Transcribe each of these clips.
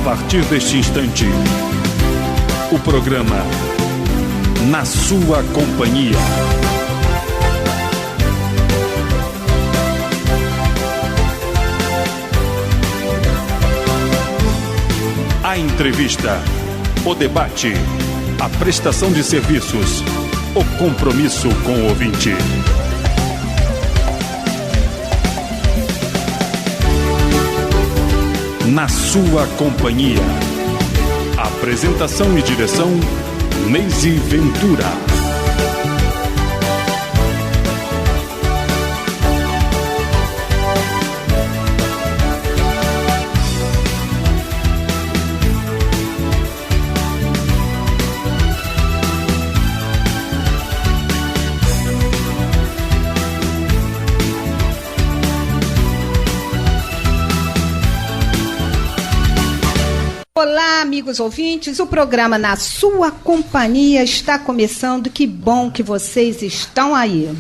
A partir deste instante, o programa Na Sua Companhia. A entrevista, o debate, a prestação de serviços, o compromisso com o ouvinte. Na Sua Companhia. Apresentação e direção, Neise Ventura. Olá, amigos ouvintes, o programa Na Sua Companhia está começando. Que bom que vocês estão aí.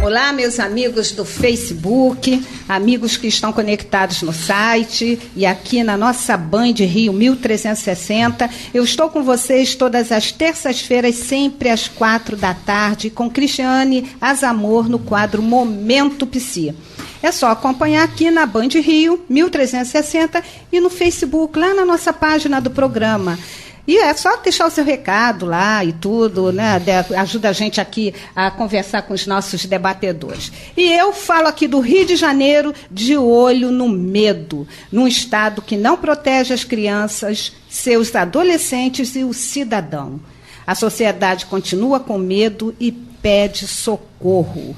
Olá, meus amigos do Facebook, amigos que estão conectados no site e aqui na nossa Band Rio 1360. Eu estou com vocês todas as terças-feiras, sempre às 16h, com Cristiane Azamor no quadro Momento Psi. É só acompanhar aqui na Band Rio 1360 e no Facebook, lá na nossa página do programa. E é só deixar o seu recado lá e tudo, né? Ajuda a gente aqui a conversar com os nossos debatedores. E eu falo aqui do Rio de Janeiro, de olho no medo, num estado que não protege as crianças, seus adolescentes e o cidadão. A sociedade continua com medo e pede socorro.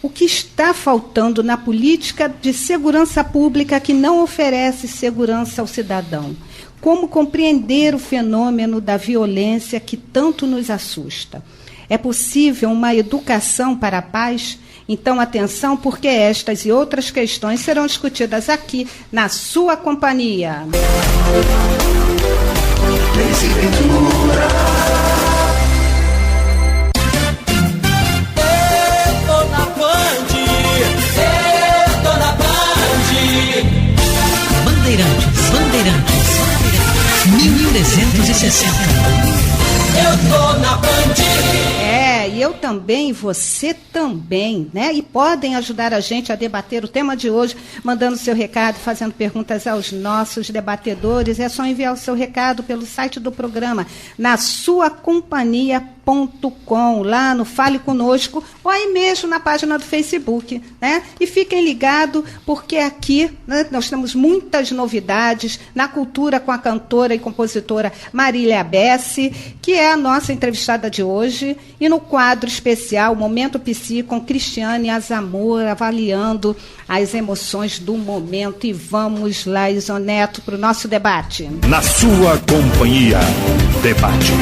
O que está faltando na política de segurança pública que não oferece segurança ao cidadão? Como compreender o fenômeno da violência que tanto nos assusta? É possível uma educação para a paz? Então, atenção, porque estas e outras questões serão discutidas aqui na Sua Companhia. Bandeirantes 1360. Eu tô na Band. E eu também, você também, né? E podem ajudar a gente a debater o tema de hoje, mandando seu recado, fazendo perguntas aos nossos debatedores. É só enviar o seu recado pelo site do programa, nasuacompanhia.com, lá no Fale Conosco, ou aí mesmo na página do Facebook, né? E fiquem ligados, porque aqui, né, nós temos muitas novidades na cultura com a cantora e compositora Marília Bessi, que é a nossa entrevistada de hoje, e no quadro especial Momento Psi com Cristiane Azamor, avaliando as emoções do momento. E vamos lá, Isoneto, para o nosso debate. Na Sua Companhia, debate.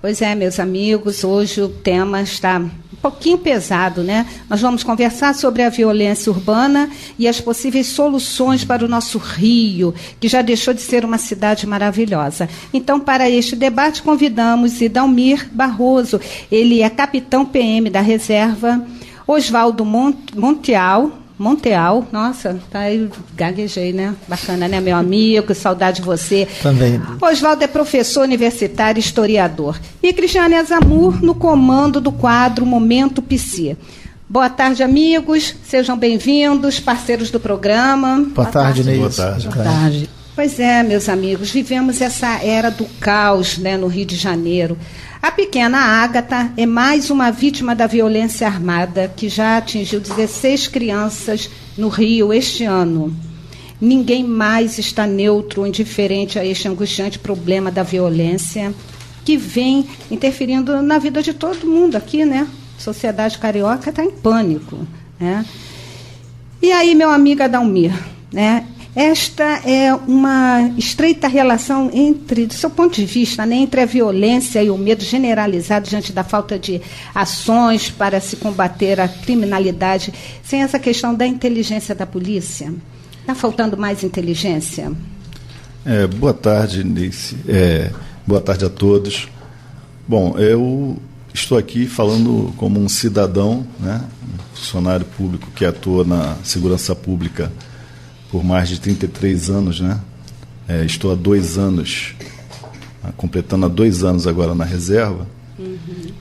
Pois é, meus amigos, hoje o tema está um pouquinho pesado, né? Nós vamos conversar sobre a violência urbana e as possíveis soluções para o nosso Rio, que já deixou de ser uma cidade maravilhosa. Então, para este debate, convidamos Idalmir Barroso. Ele é capitão PM da reserva. Oswaldo Monteal, nossa, tá aí, gaguejei, né? Bacana, né, meu amigo? Saudade de você. Também. Oswaldo é professor universitário e historiador. E Cristiane Azamor no comando do quadro Momento Psi. Boa tarde, amigos. Sejam bem-vindos, parceiros do programa. Boa tarde, Neide. Boa tarde. Boa tarde. Pois é, meus amigos, vivemos essa era do caos, né, no Rio de Janeiro. A pequena Ágata é mais uma vítima da violência armada que já atingiu 16 crianças no Rio este ano. Ninguém mais está neutro ou indiferente a este angustiante problema da violência que vem interferindo na vida de todo mundo aqui, né? A sociedade carioca está em pânico, né? E aí, meu amigo Adalmir, né? Esta é uma estreita relação entre, do seu ponto de vista, né, entre a violência e o medo generalizado diante da falta de ações para se combater a criminalidade, sem essa questão da inteligência da polícia. Está faltando mais inteligência? Boa tarde, Nice. Boa tarde a todos. Bom, eu estou aqui falando como um cidadão, né, um funcionário público que atua na segurança pública por mais de 33 anos, né? Estou há 2 anos, completando há 2 anos agora na reserva,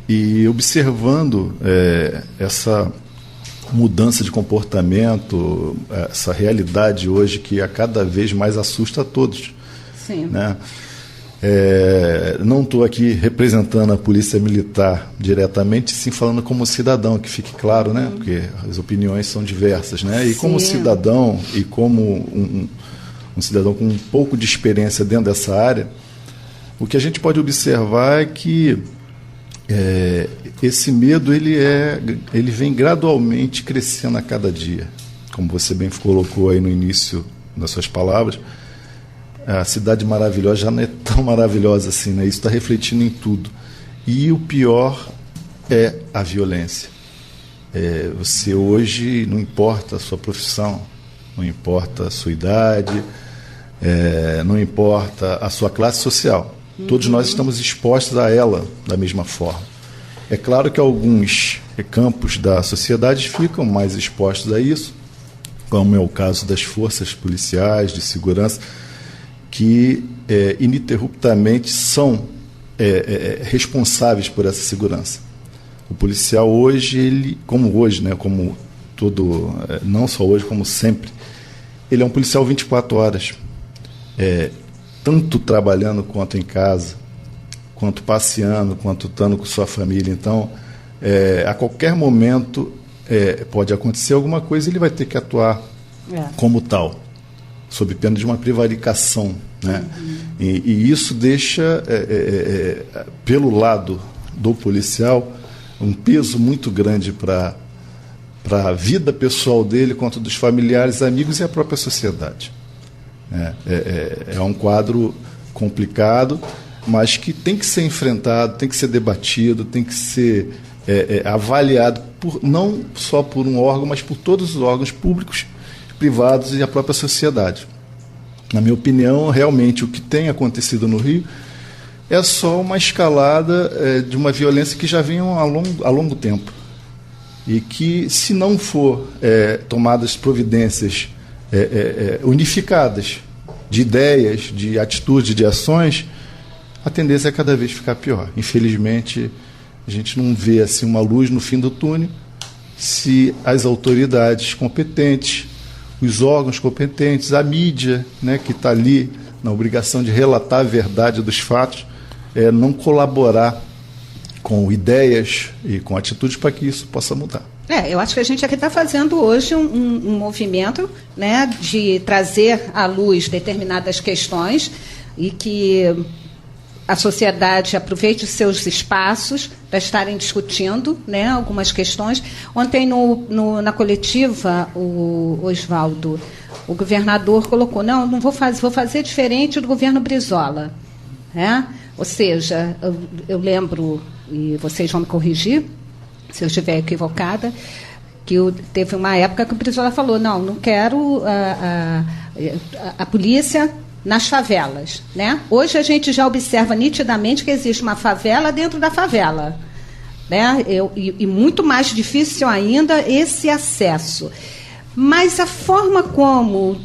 e observando essa mudança de comportamento, essa realidade hoje que a cada vez mais assusta a todos. Sim. Né? Não estou aqui representando a Polícia Militar diretamente, sim falando como cidadão, que fique claro, né? Porque as opiniões são diversas, né? E como cidadão e como um cidadão com um pouco de experiência dentro dessa área, o que a gente pode observar é que esse medo ele vem gradualmente crescendo a cada dia. Como você bem colocou aí no início das suas palavras, a cidade maravilhosa já não é tão maravilhosa assim, né? Isso está refletindo em tudo. E o pior é a violência. Você hoje, não importa a sua profissão, não importa a sua idade, não importa a sua classe social, todos nós estamos expostos a ela da mesma forma. É claro que alguns campos da sociedade ficam mais expostos a isso, como é o caso das forças policiais, de segurança, que ininterruptamente são responsáveis por essa segurança. O policial hoje, né, como todo, não só hoje, como sempre, ele é um policial 24 horas, tanto trabalhando quanto em casa, quanto passeando, quanto estando com sua família. Então, a qualquer momento pode acontecer alguma coisa e ele vai ter que atuar como tal, sob pena de uma prevaricação, né? E isso deixa, pelo lado do policial, um peso muito grande para a vida pessoal dele, quanto dos familiares, amigos e a própria sociedade. É um quadro complicado, mas que tem que ser enfrentado, tem que ser debatido, tem que ser avaliado não só por um órgão, mas por todos os órgãos públicos, privados e a própria sociedade. Na minha opinião, realmente o que tem acontecido no Rio é só uma escalada de uma violência que já vem há longo tempo. E que, se não for tomadas providências unificadas de ideias, de atitudes, de ações, a tendência é cada vez ficar pior. Infelizmente, a gente não vê assim uma luz no fim do túnel se as autoridades competentes, os órgãos competentes, a mídia, né, que está ali na obrigação de relatar a verdade dos fatos, não colaborar com ideias e com atitudes para que isso possa mudar. Eu acho que a gente aqui está fazendo hoje um movimento, né, de trazer à luz determinadas questões e que a sociedade aproveite os seus espaços para estarem discutindo, né, algumas questões. Ontem, na coletiva, o Oswaldo, o governador, colocou, não vou fazer diferente do governo Brizola. Né? Ou seja, eu lembro, e vocês vão me corrigir, se eu estiver equivocada, que teve uma época que o Brizola falou, não quero a polícia nas favelas, né? Hoje a gente já observa nitidamente que existe uma favela dentro da favela, né? E muito mais difícil ainda esse acesso. Mas a forma como,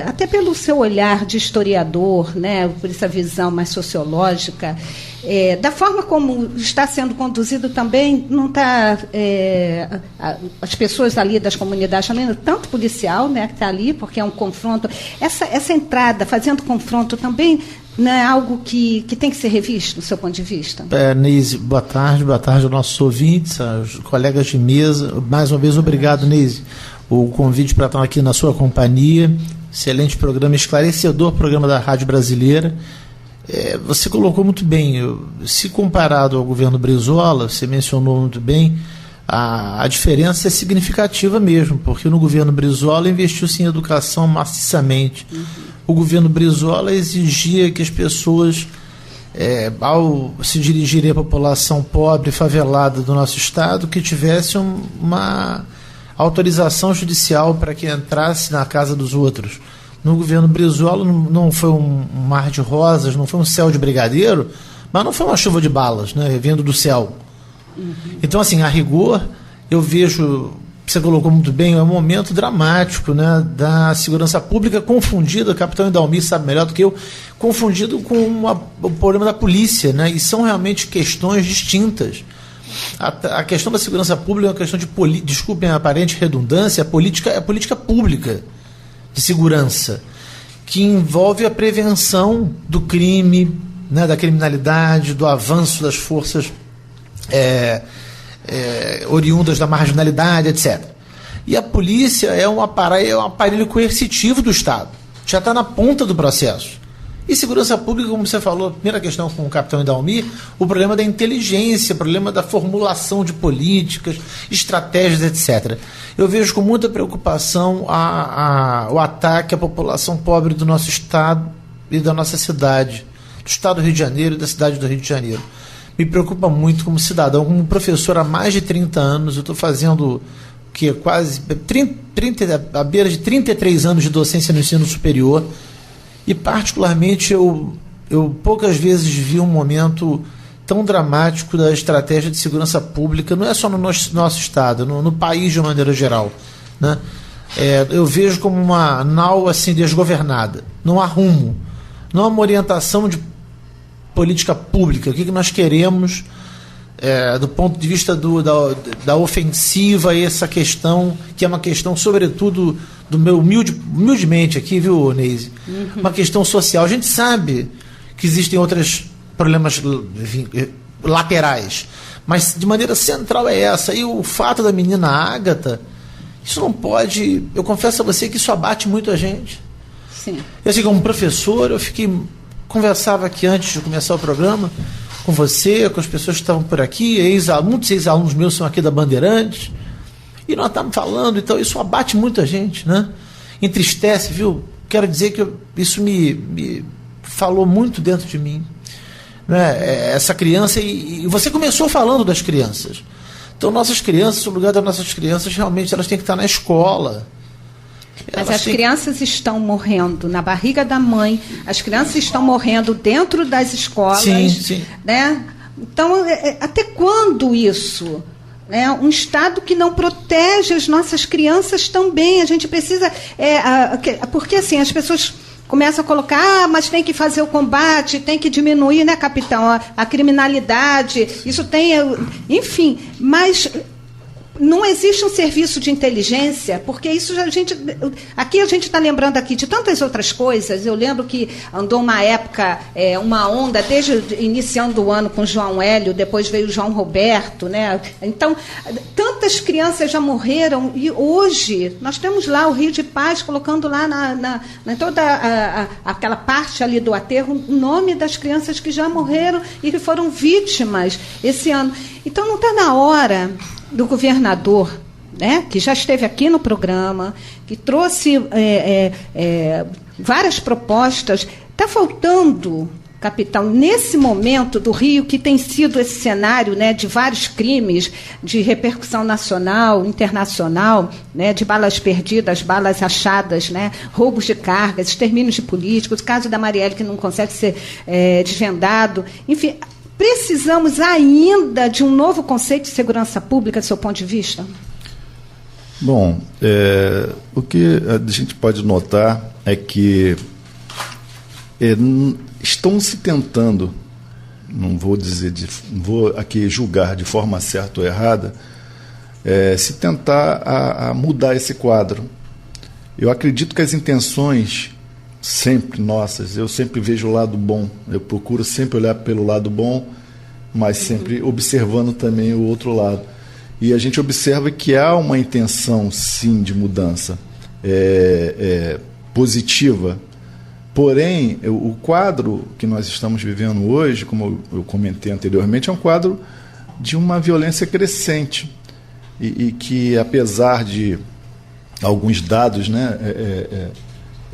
até pelo seu olhar de historiador, né, por essa visão mais sociológica, da forma como está sendo conduzido também, não está as pessoas ali das comunidades também, tanto policial, né, que está ali, porque é um confronto, essa entrada, fazendo confronto também, não é algo que tem que ser revisto, do seu ponto de vista? Neise, boa tarde aos nossos ouvintes, aos colegas de mesa. Mais uma vez, obrigado, Neise, o convite para estar aqui na sua companhia. Excelente programa, esclarecedor programa da Rádio Brasileira. Você colocou muito bem, se comparado ao governo Brizola, você mencionou muito bem, a diferença é significativa mesmo, porque no governo Brizola investiu-se em educação maciçamente. O governo Brizola exigia que as pessoas, ao se dirigirem à população pobre e favelada do nosso estado, que tivessem uma autorização judicial para que entrasse na casa dos outros. No governo Brizola não foi um mar de rosas, não foi um céu de brigadeiro, mas não foi uma chuva de balas, né, vindo do céu. Então, assim, a rigor, eu vejo, você colocou muito bem, é um momento dramático, né, da segurança pública confundida, o capitão Idalmir sabe melhor do que eu, confundido com o problema da polícia, né, e são realmente questões distintas. A questão da segurança pública é uma questão de, desculpem a aparente redundância, é política pública de segurança, que envolve a prevenção do crime, né, da criminalidade, do avanço das forças oriundas da marginalidade, etc. E a polícia é um aparelho coercitivo do Estado, já está na ponta do processo. E segurança pública, como você falou, a primeira questão com o capitão Idalmir, o problema da inteligência, o problema da formulação de políticas, estratégias, etc. Eu vejo com muita preocupação o ataque à população pobre do nosso Estado e da nossa cidade, do Estado do Rio de Janeiro e da cidade do Rio de Janeiro. Me preocupa muito como cidadão, como professor há mais de 30 anos, eu estou fazendo quase 30, à beira de 33 anos de docência no ensino superior, e particularmente eu poucas vezes vi um momento tão dramático da estratégia de segurança pública, não é só no nosso estado, no país de uma maneira geral, né? Eu vejo como uma nau assim desgovernada, não há rumo, não há uma orientação de política pública, o que nós queremos do ponto de vista da ofensiva, essa questão, que é uma questão sobretudo do meu humildemente aqui, viu, Neise? Uma questão social. A gente sabe que existem outros problemas, enfim, laterais, mas de maneira central é essa. E o fato da menina Ágata, isso não pode... Eu confesso a você que isso abate muito a gente. Sim. Eu, assim, como professor, conversava aqui antes de começar o programa com você, com as pessoas que estavam por aqui, muitos ex-alunos meus são aqui da Bandeirantes, e nós estamos falando, então isso abate muito a gente, né? Entristece, viu? Quero dizer que isso me falou muito dentro de mim, né? Essa criança, e você começou falando das crianças. Então, nossas crianças, o lugar das nossas crianças, realmente elas têm que estar na escola. Mas as crianças estão morrendo na barriga da mãe, as crianças estão morrendo dentro das escolas, sim. Né? Então, até quando isso? Né? Um Estado que não protege as nossas crianças também. A gente precisa... porque assim, as pessoas começam a colocar, mas tem que fazer o combate, tem que diminuir, né, capitão, a criminalidade, isso tem... Enfim, mas... Não existe um serviço de inteligência, porque isso aqui a gente está lembrando aqui de tantas outras coisas. Eu lembro que andou uma época, uma onda, desde iniciando o ano com João Hélio, depois veio João Roberto, né? Então, tantas crianças já morreram, e hoje nós temos lá o Rio de Paz, colocando lá na toda aquela parte ali do aterro, o nome das crianças que já morreram e que foram vítimas esse ano. Então, não está na hora do governador, né, que já esteve aqui no programa, que trouxe várias propostas. Está faltando, capitão, nesse momento do Rio, que tem sido esse cenário, né, de vários crimes de repercussão nacional, internacional, né, de balas perdidas, balas achadas, né, roubos de cargas, extermínios de políticos, o caso da Marielle que não consegue ser desvendado, enfim... Precisamos ainda de um novo conceito de segurança pública, do seu ponto de vista? Bom, o que a gente pode notar é que estão se tentando, não vou aqui julgar de forma certa ou errada, se tentar a mudar esse quadro. Eu acredito que as intenções sempre nossas, eu sempre vejo o lado bom, eu procuro sempre olhar pelo lado bom, mas sempre observando também o outro lado, e a gente observa que há uma intenção sim de mudança positiva, porém o quadro que nós estamos vivendo hoje, como eu comentei anteriormente, é um quadro de uma violência crescente, e que apesar de alguns dados, né,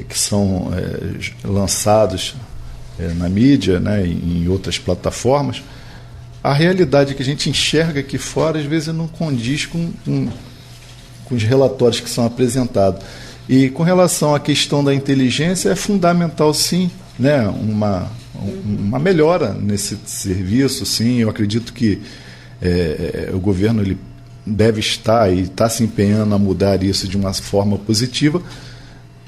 que são lançados na mídia, né, em outras plataformas, a realidade que a gente enxerga aqui fora às vezes não condiz com os relatórios que são apresentados. E com relação à questão da inteligência, é fundamental sim, né, uma melhora nesse serviço, sim. Eu acredito que O governo ele deve estar e está se empenhando a mudar isso de uma forma positiva,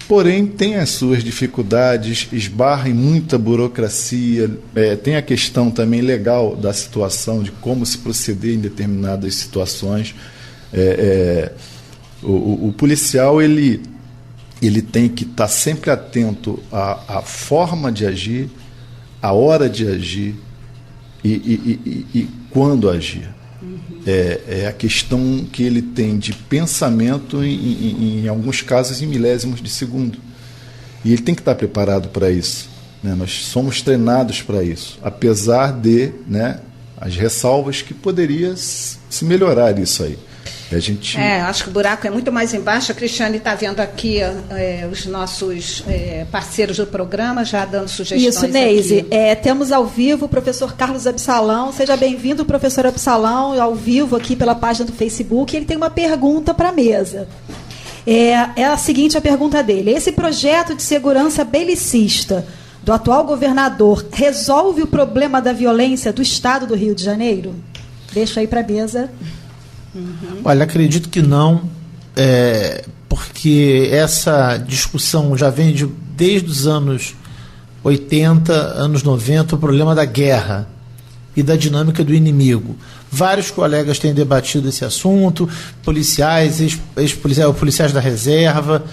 porém tem as suas dificuldades, esbarra em muita burocracia, tem a questão também legal da situação, de como se proceder em determinadas situações. O policial ele tem que estar sempre atento à forma de agir, à hora de agir e quando agir. É a questão que ele tem de pensamento, em alguns casos, em milésimos de segundo. E ele tem que estar preparado para isso, né? Nós somos treinados para isso, apesar de, né, as ressalvas que poderia se melhorar isso aí. A gente... acho que o buraco é muito mais embaixo. A Cristiane está vendo aqui os nossos parceiros do programa já dando sugestões. Isso, Neise. Temos ao vivo o professor Carlos Absalão. Seja bem-vindo, professor Absalão, ao vivo aqui pela página do Facebook. Ele tem uma pergunta para a mesa. É a seguinte, a pergunta dele. Esse projeto de segurança belicista do atual governador resolve o problema da violência do estado do Rio de Janeiro? Deixa aí para a mesa. Olha, acredito que não, porque essa discussão já vem desde os anos 80, anos 90, o problema da guerra e da dinâmica do inimigo. Vários colegas têm debatido esse assunto, policiais, policiais da reserva,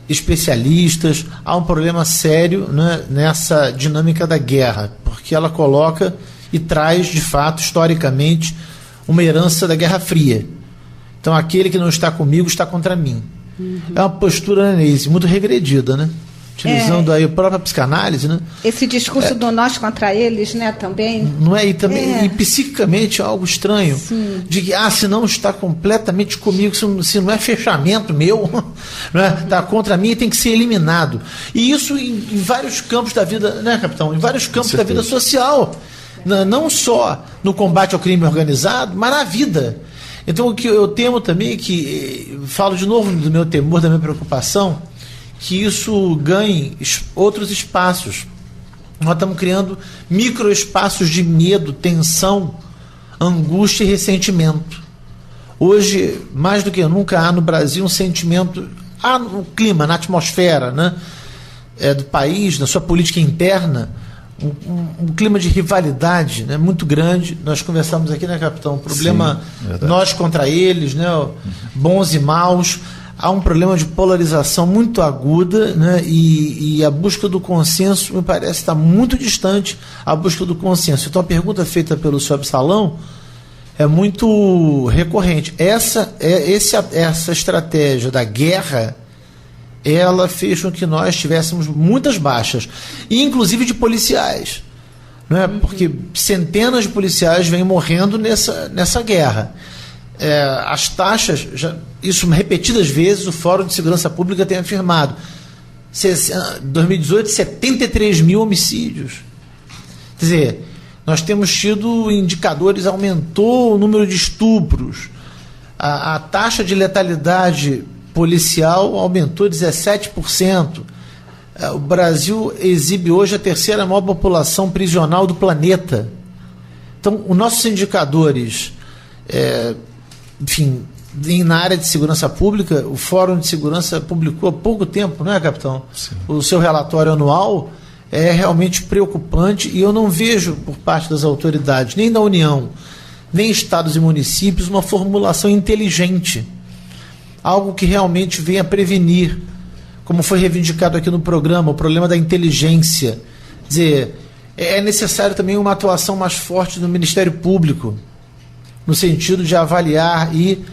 especialistas. Há um problema sério, né, nessa dinâmica da guerra, porque ela coloca e traz, de fato, historicamente, uma herança da Guerra Fria. Então, aquele que não está comigo está contra mim. É uma postura, Neise, muito regredida, né? Utilizando aí a própria psicanálise, né? Esse discurso do nós contra eles, né, também. Não é? E também, e psiquicamente é algo estranho. Sim. De que, se não está completamente comigo, se não é fechamento meu, né, está contra mim e tem que ser eliminado. E isso em vários campos da vida, né, capitão? Em vários campos da vida social. Não só no combate ao crime organizado, mas na vida. Então, o que eu temo também é que, falo de novo do meu temor, da minha preocupação, que isso ganhe outros espaços. Nós estamos criando microespaços de medo, tensão, angústia e ressentimento. Hoje, mais do que nunca, há no Brasil um sentimento, há no clima, na atmosfera, né, do país, na sua política interna, um clima de rivalidade, né, muito grande. Nós conversamos aqui, né, capitão? O problema, sim, nós contra eles, né, bons e maus. Há um problema de polarização muito aguda, né, e a busca do consenso me parece estar muito distante a busca do consenso. Então, a pergunta feita pelo senhor Absalão é muito recorrente. Essa estratégia da guerra, ela fez com que nós tivéssemos muitas baixas, inclusive de policiais, né? Porque centenas de policiais vêm morrendo nessa guerra. As taxas, isso repetidas vezes, o Fórum de Segurança Pública tem afirmado, 2018, 73 mil homicídios. Quer dizer, nós temos tido indicadores, aumentou o número de estupros, a taxa de letalidade policial aumentou 17%. O Brasil exibe hoje a terceira maior população prisional do planeta. Então, os nossos indicadores, enfim, na área de segurança pública, o Fórum de Segurança publicou há pouco tempo, não é, capitão? Sim. O seu relatório anual é realmente preocupante, e eu não vejo, por parte das autoridades, nem da União, nem estados e municípios, uma formulação inteligente. Algo que realmente venha prevenir, como foi reivindicado aqui no programa, o problema da inteligência. Quer dizer, é necessário também uma atuação mais forte do Ministério Público, no sentido de avaliar e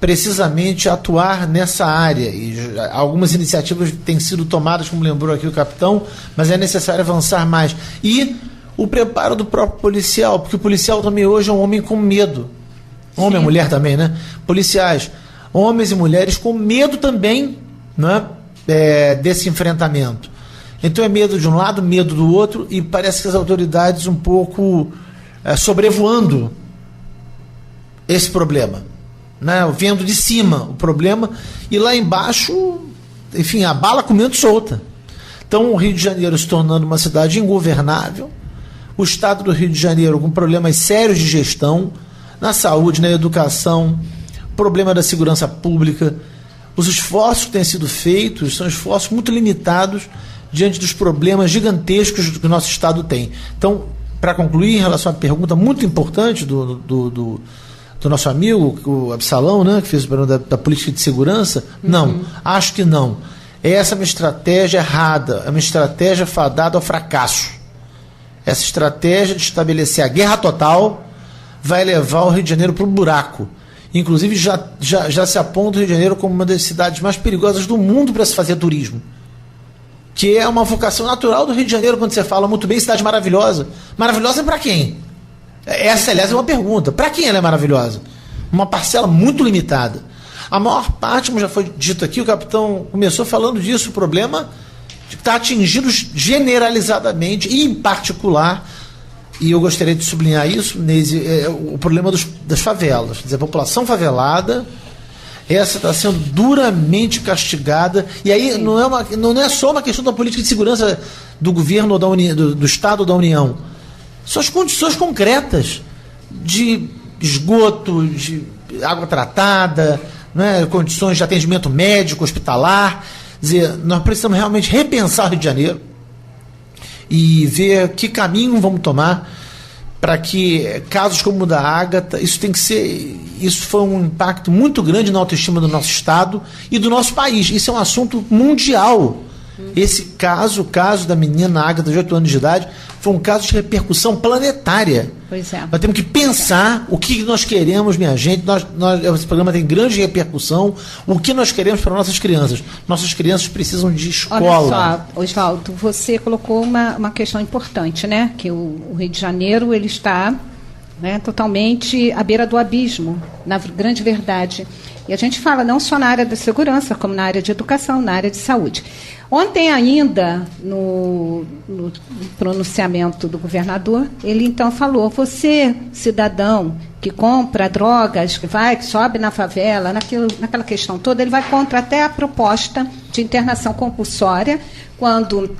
precisamente atuar nessa área. E algumas iniciativas têm sido tomadas, como lembrou aqui o capitão, mas é necessário avançar mais. E o preparo do próprio policial, porque o policial também hoje é um homem com medo. Homem e mulher também, né? Policiais, homens e mulheres com medo também, né, desse enfrentamento. Então é medo de um lado, medo do outro, e parece que as autoridades um pouco sobrevoando esse problema, né, vendo de cima o problema, e lá embaixo, enfim, a bala comendo solta. Então o Rio de Janeiro se tornando uma cidade ingovernável, o estado do Rio de Janeiro com problemas sérios de gestão, na saúde, na educação, problema da segurança pública. Os esforços que têm sido feitos são esforços muito limitados diante dos problemas gigantescos que o nosso Estado tem. Então, para concluir, em relação à pergunta muito importante do nosso amigo, o Absalão, né, que fez o pergunta da política de segurança, não, acho que não. Essa é uma estratégia errada, é uma estratégia fadada ao fracasso. Essa estratégia de estabelecer a guerra total vai levar o Rio de Janeiro para o buraco. Inclusive, já se aponta o Rio de Janeiro como uma das cidades mais perigosas do mundo para se fazer turismo. Que é uma vocação natural do Rio de Janeiro, quando você fala muito bem, cidade maravilhosa. Maravilhosa para quem? Essa, aliás, é uma pergunta. Para quem ela é maravilhosa? Uma parcela muito limitada. A maior parte, como já foi dito aqui, o capitão começou falando disso, o problema está atingindo generalizadamente e em particular, e eu gostaria de sublinhar isso, Neise, o problema das favelas. Quer dizer, a população favelada, essa está sendo duramente castigada, e aí não é só uma questão da política de segurança do governo ou do Estado ou da União. São as condições concretas de esgoto, de água tratada, né, condições de atendimento médico, hospitalar. Quer dizer, nós precisamos realmente repensar o Rio de Janeiro e ver que caminho vamos tomar para que casos como o da Ágata, isso foi um impacto muito grande na autoestima do nosso Estado e do nosso país. Isso é um assunto mundial. Esse caso, o caso da menina Ágata, de 8 anos de idade, foi um caso de repercussão planetária. Pois é. Nós temos que pensar o que nós queremos, minha gente. Esse programa tem grande repercussão. O que nós queremos para nossas crianças? Nossas crianças precisam de escola. Olha só, Oswaldo, você colocou uma questão importante, né? Que o Rio de Janeiro ele está, né, totalmente à beira do abismo, na grande verdade. E a gente fala não só na área da segurança, como na área de educação, na área de saúde. Ontem ainda, no pronunciamento do governador, ele então falou, você, cidadão, que compra drogas, que sobe na favela, naquela questão toda, ele vai contra até a proposta de internação compulsória, quando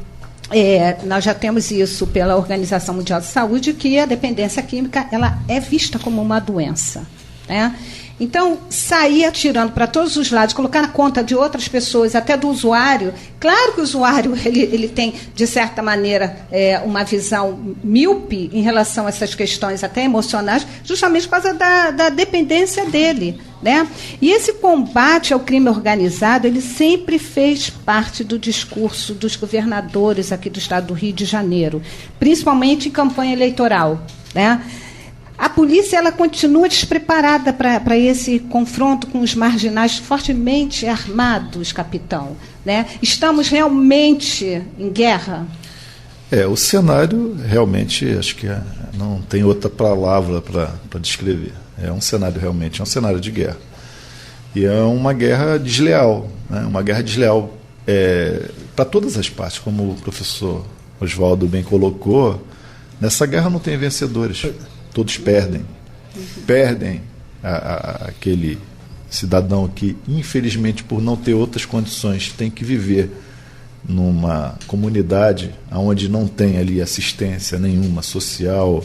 nós já temos isso pela Organização Mundial de Saúde, que a dependência química ela é vista como uma doença, né? Então, sair atirando para todos os lados, colocar na conta de outras pessoas, até do usuário. Claro que o usuário ele tem, de certa maneira, uma visão míope em relação a essas questões até emocionais, justamente por causa da dependência dele, né? E esse combate ao crime organizado, ele sempre fez parte do discurso dos governadores aqui do estado do Rio de Janeiro, principalmente em campanha eleitoral, né? A polícia ela continua despreparada para esse confronto com os marginais fortemente armados, capitão, né? Estamos realmente em guerra? O cenário realmente, acho que não tem outra palavra para descrever. É um cenário realmente, é um cenário de guerra. E é uma guerra desleal, né? Uma guerra desleal para todas as partes, como o professor Oswaldo bem colocou. Nessa guerra não tem vencedores. Todos perdem. Perdem aquele cidadão que, infelizmente, por não ter outras condições, tem que viver numa comunidade onde não tem ali assistência nenhuma social,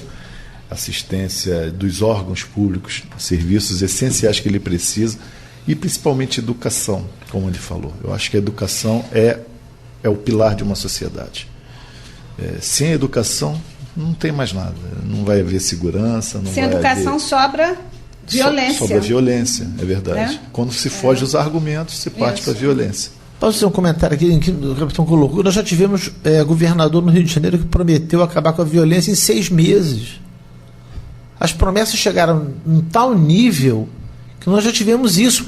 assistência dos órgãos públicos, serviços essenciais que ele precisa, e principalmente educação, como ele falou. Eu acho que a educação é o pilar de uma sociedade. Sem educação, não tem mais nada. Não vai haver segurança. Sem educação sobra violência. Sobra violência, é verdade. Quando se foge dos argumentos, se parte para a violência. Posso fazer um comentário aqui que o capitão colocou? Nós já tivemos governador no Rio de Janeiro que prometeu acabar com a violência em 6 meses. As promessas chegaram em tal nível que nós já tivemos isso.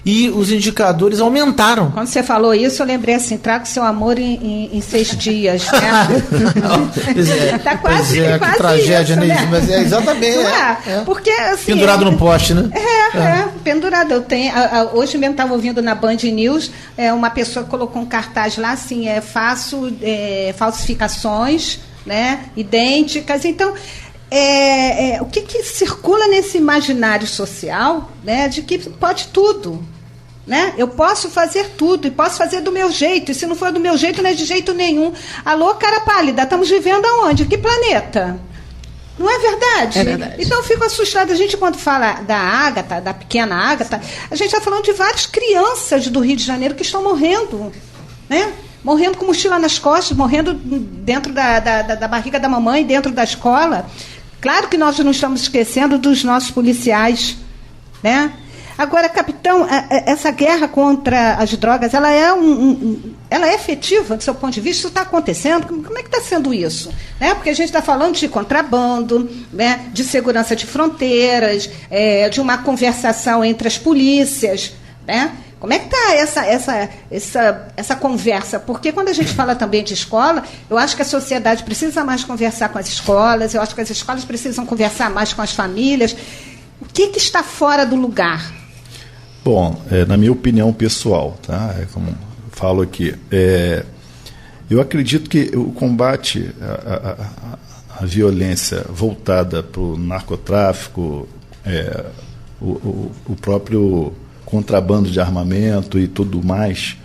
E os indicadores aumentaram. Quando você falou isso, eu lembrei assim, traga o seu amor em 6 dias. Né? Tá quase, que tragédia, isso, né? Mas exatamente. Porque, assim, pendurado no poste, né? Pendurado. Eu tenho, hoje mesmo estava ouvindo na Band News, uma pessoa colocou um cartaz lá, assim, faço falsificações, né, idênticas. Então, o que circula nesse imaginário social, né, de que pode tudo, né? Eu posso fazer tudo e posso fazer do meu jeito, e se não for do meu jeito, não é de jeito nenhum. Alô, cara pálida, estamos vivendo aonde? Que planeta? Não é verdade? É verdade. Então eu fico assustada. A gente, quando fala da Ágata, da pequena Ágata, a gente está falando de várias crianças do Rio de Janeiro que estão morrendo, né? Morrendo com mochila nas costas, morrendo dentro da barriga da mamãe, dentro da escola. Claro que nós não estamos esquecendo dos nossos policiais, né? Agora, capitão, essa guerra contra as drogas, ela é efetiva do seu ponto de vista? Isso está acontecendo? Como é que está sendo isso? Né? Porque a gente está falando de contrabando, né? De segurança de fronteiras, de uma conversação entre as polícias, né? Como é que está essa conversa? Porque quando a gente fala também de escola, eu acho que a sociedade precisa mais conversar com as escolas, eu acho que as escolas precisam conversar mais com as famílias. O que está fora do lugar? Bom, na minha opinião pessoal, tá? Como eu falo aqui, eu acredito que o combate à violência voltada para o narcotráfico, o próprio contrabando de armamento e tudo mais,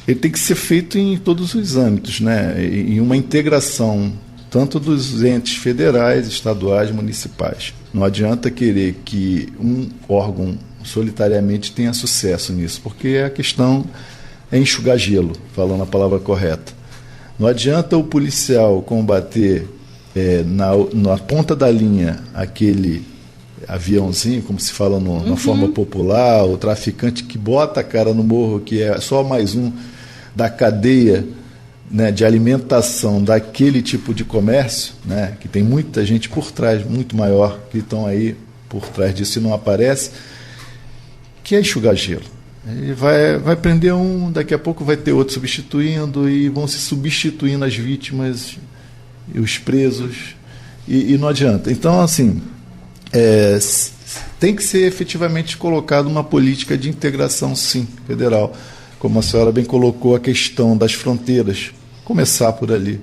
ele tem que ser feito em todos os âmbitos, né? Em uma integração tanto dos entes federais, estaduais, municipais. Não adianta querer que um órgão solitariamente tenha sucesso nisso, porque a questão é enxugar gelo, falando a palavra correta. Não adianta o policial combater na ponta da linha aquele aviãozinho, como se fala na forma popular, o traficante que bota a cara no morro, que é só mais um da cadeia, né, de alimentação daquele tipo de comércio, né, que tem muita gente por trás, muito maior, que estão aí por trás disso e não aparece, que é enxugar gelo. Ele vai prender um, daqui a pouco vai ter outro substituindo, e vão se substituindo as vítimas e os presos, e não adianta. Então, assim, tem que ser efetivamente colocada uma política de integração, sim, federal. Como a senhora bem colocou, a questão das fronteiras, começar por ali.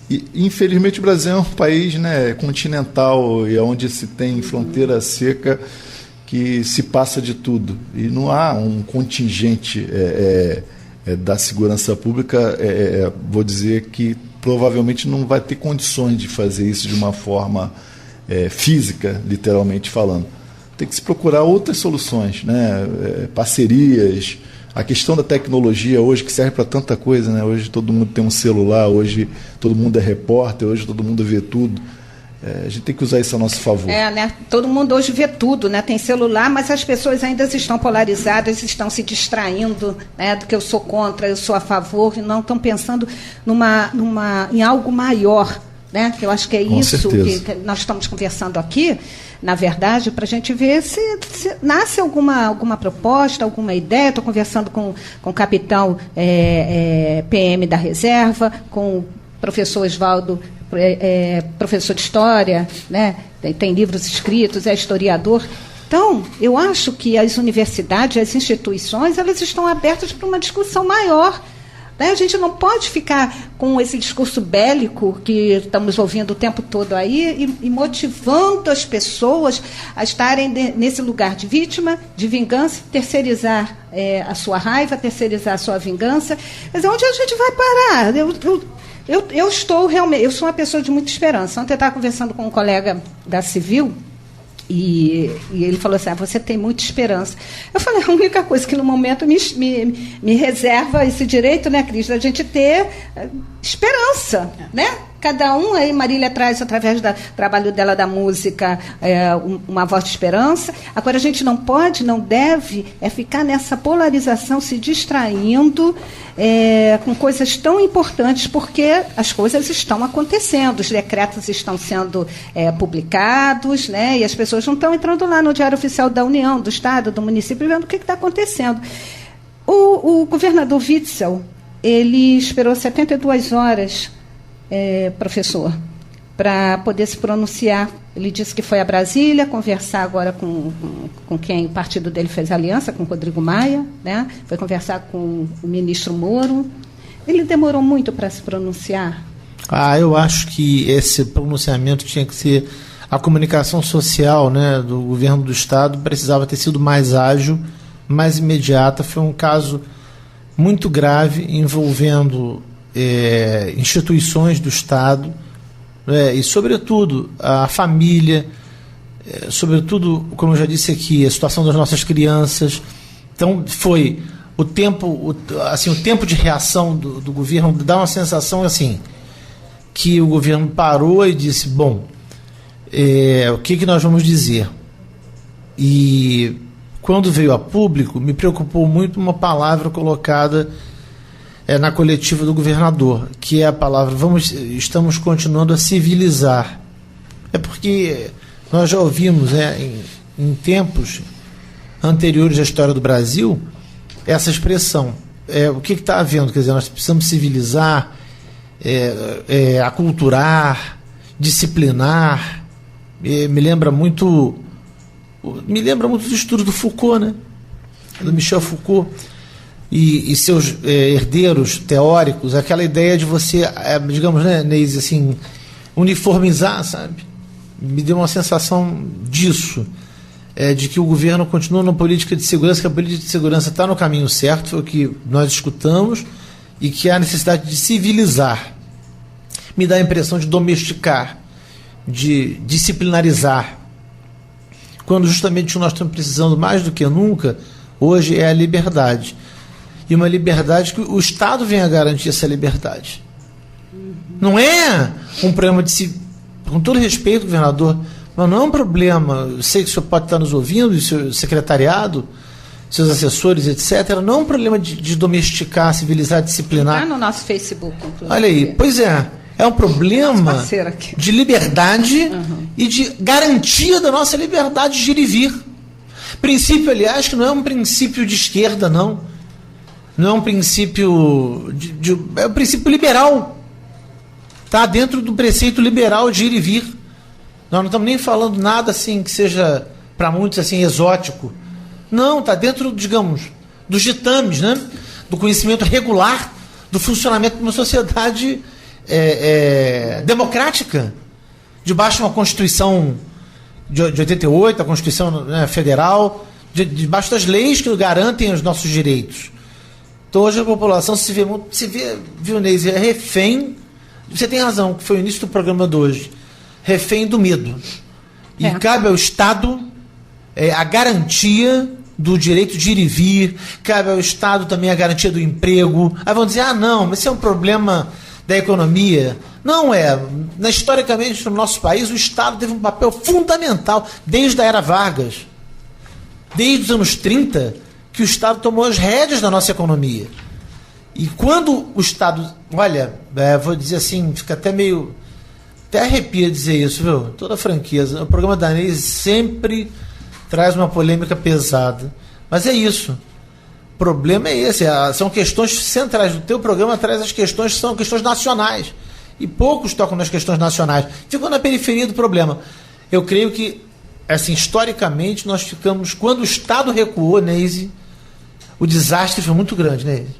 E, infelizmente, o Brasil é um país, né, continental, e onde se tem fronteira seca, que se passa de tudo. E não há um contingente da segurança pública, vou dizer que provavelmente não vai ter condições de fazer isso de uma forma física, literalmente falando. Tem que se procurar outras soluções, né? Parcerias. A questão da tecnologia hoje, que serve para tanta coisa, né? Hoje todo mundo tem um celular, hoje todo mundo é repórter, hoje todo mundo vê tudo. A gente tem que usar isso a nosso favor. Né? Todo mundo hoje vê tudo, né? Tem celular, mas as pessoas ainda estão polarizadas, estão se distraindo, né, do que eu sou contra, eu sou a favor, e não estão pensando em algo maior, né? Eu acho que é isso que nós estamos conversando aqui, na verdade, para a gente ver se nasce alguma proposta, alguma ideia. Estou conversando com o capitão PM da reserva, com o professor Oswaldo, professor de História, né? Tem livros escritos, é historiador. Então, eu acho que as universidades, as instituições, elas estão abertas para uma discussão maior. Né? A gente não pode ficar com esse discurso bélico que estamos ouvindo o tempo todo aí e motivando as pessoas a estarem nesse lugar de vítima, de vingança, terceirizar a sua raiva, terceirizar a sua vingança. Mas onde a gente vai parar? Eu sou uma pessoa de muita esperança. Ontem eu estava conversando com um colega da Civil e ele falou assim: você tem muita esperança. Eu falei: a única coisa que no momento me reserva esse direito, né, Cris, da gente ter esperança, né? Cada um, aí Marília traz, através do trabalho dela da música, uma voz de esperança. Agora, a gente não pode, não deve ficar nessa polarização, se distraindo com coisas tão importantes, porque as coisas estão acontecendo, os decretos estão sendo publicados, né, e as pessoas não estão entrando lá no Diário Oficial da União, do Estado, do município, vendo o que está acontecendo. O governador Witzel, ele esperou 72 horas, professor, para poder se pronunciar. Ele disse que foi a Brasília conversar agora com quem o partido dele fez aliança, com o Rodrigo Maia, né? Foi conversar com o ministro Moro. Ele demorou muito para se pronunciar? Eu acho que esse pronunciamento tinha que ser... A comunicação social, né, do governo do Estado precisava ter sido mais ágil, mais imediata. Foi um caso muito grave envolvendo instituições do Estado, né? E, sobretudo, a família, sobretudo, como eu já disse aqui, a situação das nossas crianças. Então, foi o tempo de reação do governo, dá uma sensação assim, que o governo parou e disse, bom, o que nós vamos dizer? E quando veio a público, me preocupou muito uma palavra colocada na coletiva do governador, que é a palavra, estamos continuando a civilizar. É porque nós já ouvimos em tempos anteriores à história do Brasil essa expressão. O que está havendo? Quer dizer, nós precisamos civilizar, aculturar, disciplinar. Me lembra muito do estudo do Foucault, né? Do Michel Foucault e seus herdeiros teóricos, aquela ideia de você, digamos, né, Neise, assim, uniformizar, sabe? Me deu uma sensação disso, de que o governo continua na política de segurança, que a política de segurança está no caminho certo, foi o que nós escutamos, e que há necessidade de civilizar. Me dá a impressão de domesticar, de disciplinarizar, quando justamente nós estamos precisando mais do que nunca, hoje, é a liberdade. E uma liberdade que o Estado venha garantir essa liberdade. Não é um problema com todo respeito, governador, mas não é um problema, eu sei que o senhor pode estar nos ouvindo, e seu secretariado, seus assessores, etc., não é um problema de domesticar, civilizar, disciplinar. Está no nosso Facebook, inclusive. Olha aí, pois é um problema de liberdade e de garantia da nossa liberdade de ir e vir. Princípio, aliás, que não é um princípio de esquerda, não. Não é um princípio é um princípio liberal. Está dentro do preceito liberal de ir e vir. Nós não estamos nem falando nada assim que seja, para muitos, assim, exótico. Não, está dentro, digamos, dos ditames, né? Do conhecimento regular do funcionamento de uma sociedade democrática, debaixo de uma Constituição de 88, a Constituição, né, Federal, debaixo das leis que garantem os nossos direitos. Então hoje a população se vê, viu, Neise, refém, você tem razão, que foi o início do programa de hoje, refém do medo. E cabe ao Estado a garantia do direito de ir e vir, cabe ao Estado também a garantia do emprego. Aí vão dizer, não, mas isso é um problema da economia. Não é. Historicamente, no nosso país, o Estado teve um papel fundamental, desde a era Vargas. Desde os anos 30, que o Estado tomou as rédeas da nossa economia. E quando o Estado... Olha, vou dizer assim, fica até meio... Até arrepia dizer isso, viu? Toda franqueza. O programa da Neise sempre traz uma polêmica pesada. Mas é isso. O problema é esse, são questões centrais. O teu programa traz as questões que são questões nacionais. E poucos tocam nas questões nacionais. Ficam na periferia do problema. Eu creio que, assim, historicamente, nós ficamos... Quando o Estado recuou, Neise, o desastre foi muito grande, Neise.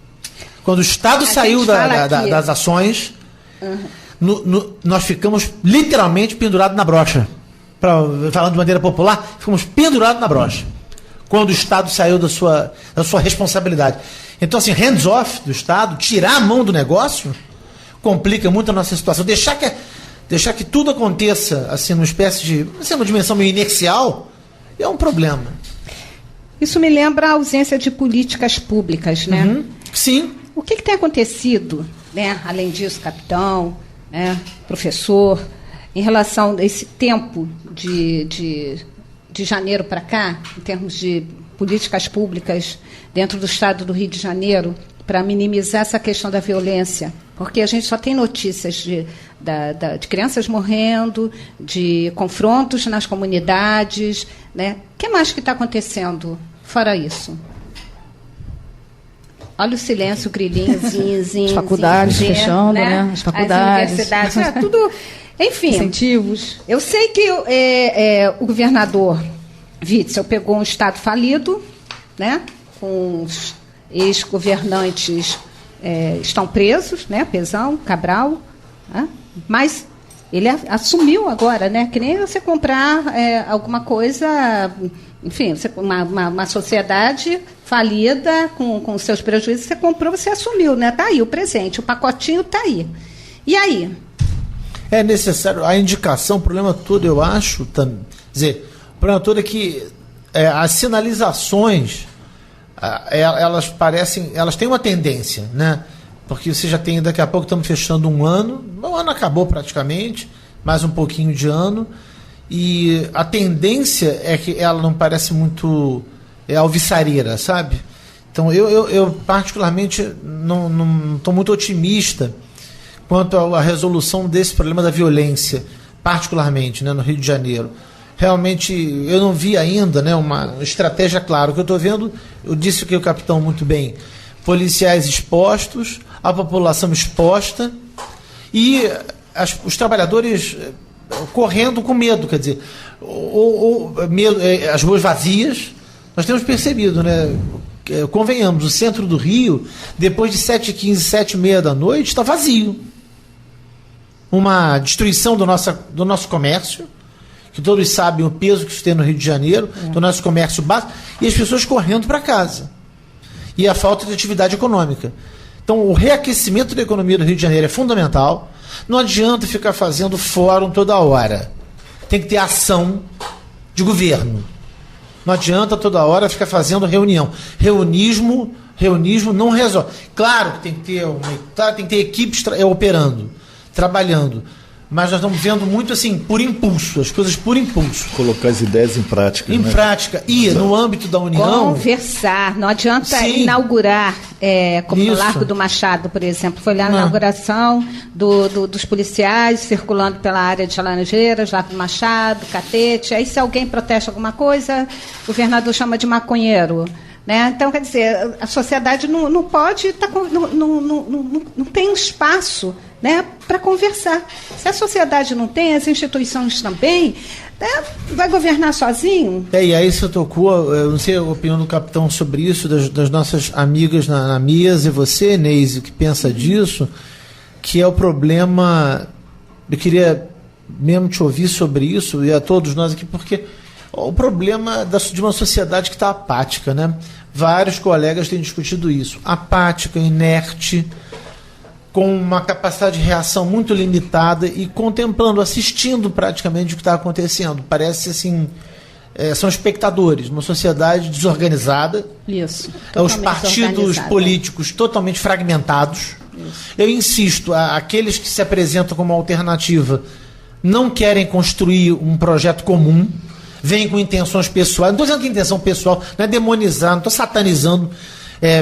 Quando o Estado saiu das ações, nós ficamos literalmente pendurados na brocha. Falando de maneira popular, ficamos pendurados na brocha. Quando o Estado saiu da sua responsabilidade. Então, assim, hands-off do Estado, tirar a mão do negócio, complica muito a nossa situação. Deixar que tudo aconteça, assim, numa espécie de... uma dimensão meio inercial, é um problema. Isso me lembra a ausência de políticas públicas, né? Sim. O que tem acontecido, né, além disso, capitão, né, professor, em relação a esse tempo de janeiro para cá, em termos de políticas públicas dentro do estado do Rio de Janeiro, para minimizar essa questão da violência? Porque a gente só tem notícias de crianças morrendo, de confrontos nas comunidades, né? O que mais que está acontecendo fora isso? Olha o silêncio, o grilinho, zinho. As faculdades fechando, né? As faculdades. As universidades, tudo... Enfim, incentivos. Eu sei que o governador Witzel pegou um estado falido, né? Com os ex-governantes estão presos, né? Pezão, Cabral, né? Mas ele assumiu agora, né? Que nem você comprar alguma coisa, enfim, uma sociedade falida com seus prejuízos, você comprou, você assumiu, né? Está aí o presente, o pacotinho está aí. E aí? é necessário, a indicação, o problema todo, eu acho, o problema todo é que as sinalizações, elas têm uma tendência, né? Porque você já tem, daqui a pouco estamos fechando um ano, o ano acabou praticamente, mais um pouquinho de ano, e a tendência é que ela não parece muito alvissareira, sabe? Então eu particularmente não estou muito otimista quanto à resolução desse problema da violência, particularmente, né, no Rio de Janeiro. Realmente eu não vi ainda, né, uma estratégia clara. O que eu estou vendo, eu disse que o capitão muito bem, policiais expostos, a população exposta e os trabalhadores correndo com medo, quer dizer, medo, as ruas vazias. Nós temos percebido, né? Convenhamos, o centro do Rio, depois de 7h15, 7h30 da noite, está vazio. Uma destruição do nosso comércio, que todos sabem o peso que isso tem no Rio de Janeiro, do nosso comércio básico, e as pessoas correndo para casa. E a falta de atividade econômica. Então, o reaquecimento da economia do Rio de Janeiro é fundamental. Não adianta ficar fazendo fórum toda hora. Tem que ter ação de governo. Não adianta toda hora ficar fazendo reunião. Reunismo não resolve. Claro que tem que ter equipes operando, trabalhando. Mas nós estamos vendo muito assim, por impulso, as coisas por impulso. Colocar as ideias em prática. Em prática. E no âmbito da União... Conversar. Não adianta inaugurar, como no Largo do Machado, por exemplo. Foi lá a inauguração dos policiais circulando pela área de Laranjeiras, Largo do Machado, Catete. Aí se alguém protesta alguma coisa, o governador chama de maconheiro. Né? Então, quer dizer, a sociedade não pode... não tem espaço, né, para conversar. Se a sociedade não tem, as instituições também, né, vai governar sozinho? E aí você tocou, eu não sei a opinião do capitão sobre isso, das nossas amigas na mesa, e você, Neise, que pensa disso, que é o problema, eu queria mesmo te ouvir sobre isso, e a todos nós aqui, porque o problema de uma sociedade que está apática, né? Vários colegas têm discutido isso, apática, inerte, com uma capacidade de reação muito limitada e contemplando, assistindo praticamente o que está acontecendo. Parece assim, são espectadores, uma sociedade desorganizada. Isso. Os partidos políticos totalmente fragmentados. Isso. Eu insisto, aqueles que se apresentam como alternativa não querem construir um projeto comum, vêm com intenções pessoais. Não estou dizendo que intenção pessoal, não é demonizar, não estou satanizando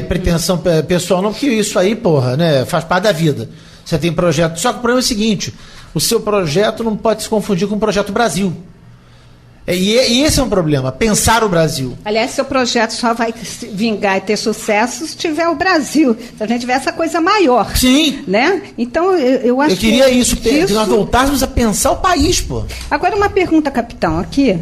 pretensão pessoal, não, porque isso aí, né, faz parte da vida. Você tem projeto. Só que o problema é o seguinte: o seu projeto não pode se confundir com o projeto Brasil. E esse é um problema, pensar o Brasil. Aliás, seu projeto só vai vingar e ter sucesso se tiver o Brasil, se a gente tiver essa coisa maior. Sim. Né? Então, eu acho que... Eu queria isso, que nós voltássemos a pensar o país, Agora, uma pergunta, capitão, aqui.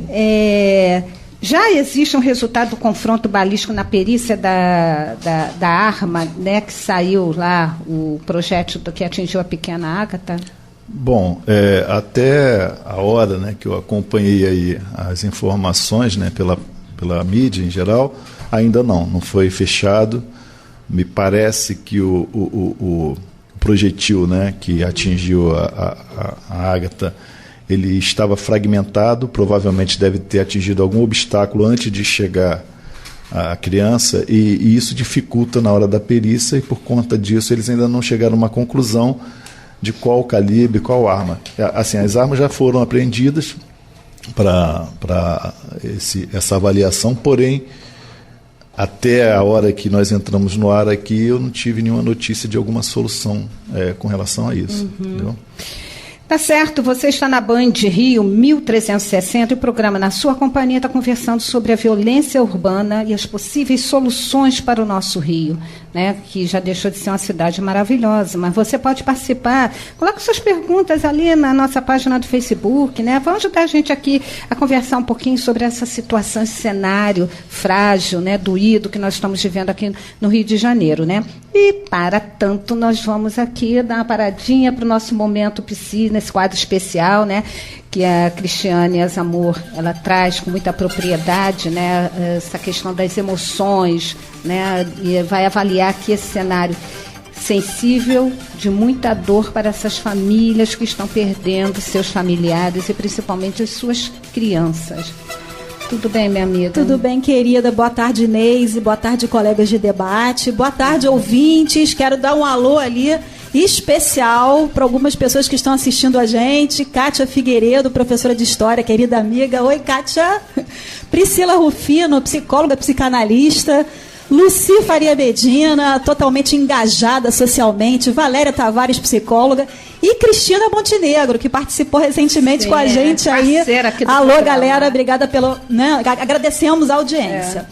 Já existe um resultado do confronto balístico na perícia da arma, né, que saiu lá, o projétil que atingiu a pequena Ágata? Bom, até a hora, né, que eu acompanhei aí as informações, né, pela mídia em geral, ainda não foi fechado. Me parece que o projetil, né, que atingiu a Ágata, ele estava fragmentado, provavelmente deve ter atingido algum obstáculo antes de chegar à criança, e isso dificulta na hora da perícia, e por conta disso eles ainda não chegaram a uma conclusão de qual calibre, qual arma. Assim, as armas já foram apreendidas para essa avaliação, porém, até a hora que nós entramos no ar aqui, eu não tive nenhuma notícia de alguma solução com relação a isso. Entendeu? Tá certo, você está na Band Rio 1360 e o programa Na Sua Companhia está conversando sobre a violência urbana e as possíveis soluções para o nosso Rio, né, que já deixou de ser uma cidade maravilhosa, mas você pode participar, coloque suas perguntas ali na nossa página do Facebook, né, vão ajudar a gente aqui a conversar um pouquinho sobre essa situação, esse cenário frágil, né, doído que nós estamos vivendo aqui no Rio de Janeiro, né, e para tanto nós vamos aqui dar uma paradinha para o nosso momento piscina, esse quadro especial, né, que a Cristiane Azamor, ela traz com muita propriedade, né, essa questão das emoções, né, e vai avaliar aqui esse cenário. sensível, de muita dor para essas famílias que estão perdendo seus familiares e principalmente as suas crianças. Tudo bem, minha amiga? Tudo bem, querida. Boa tarde, Neise. Boa tarde, colegas de debate. Boa tarde, ouvintes. Quero dar um alô ali especial para algumas pessoas que estão assistindo a gente. Kátia Figueiredo, professora de História, querida amiga. Oi, Kátia. Priscila Rufino, psicóloga, psicanalista. Luci Faria Medina, totalmente engajada socialmente. Valéria Tavares, psicóloga. E Cristina Montenegro, que participou recentemente com a gente aí. Alô, galera, obrigada pelo... Né, agradecemos a audiência.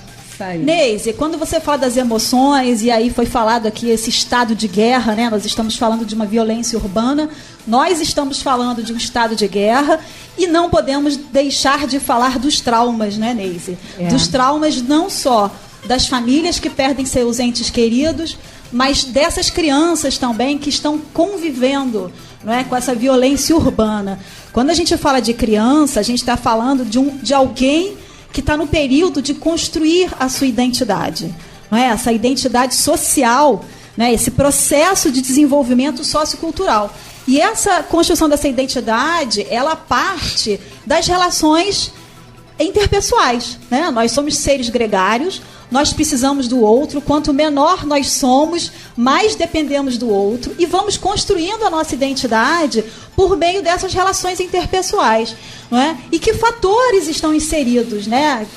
Neise, quando você fala das emoções, e aí foi falado aqui esse estado de guerra, né? Nós estamos falando de uma violência urbana, nós estamos falando de um estado de guerra e não podemos deixar de falar dos traumas, né, Neise? Dos traumas não só das famílias que perdem seus entes queridos, mas dessas crianças também que estão convivendo, não é, com essa violência urbana. Quando a gente fala de criança, a gente está falando de alguém que está no período de construir a sua identidade, não é? Essa identidade social, né? Esse processo de desenvolvimento sociocultural. E essa construção dessa identidade, ela parte das relações interpessoais, né? Nós somos seres gregários, nós precisamos do outro. Quanto menor nós somos, mais dependemos do outro e vamos construindo a nossa identidade por meio dessas relações interpessoais, não é? E que fatores estão inseridos, né?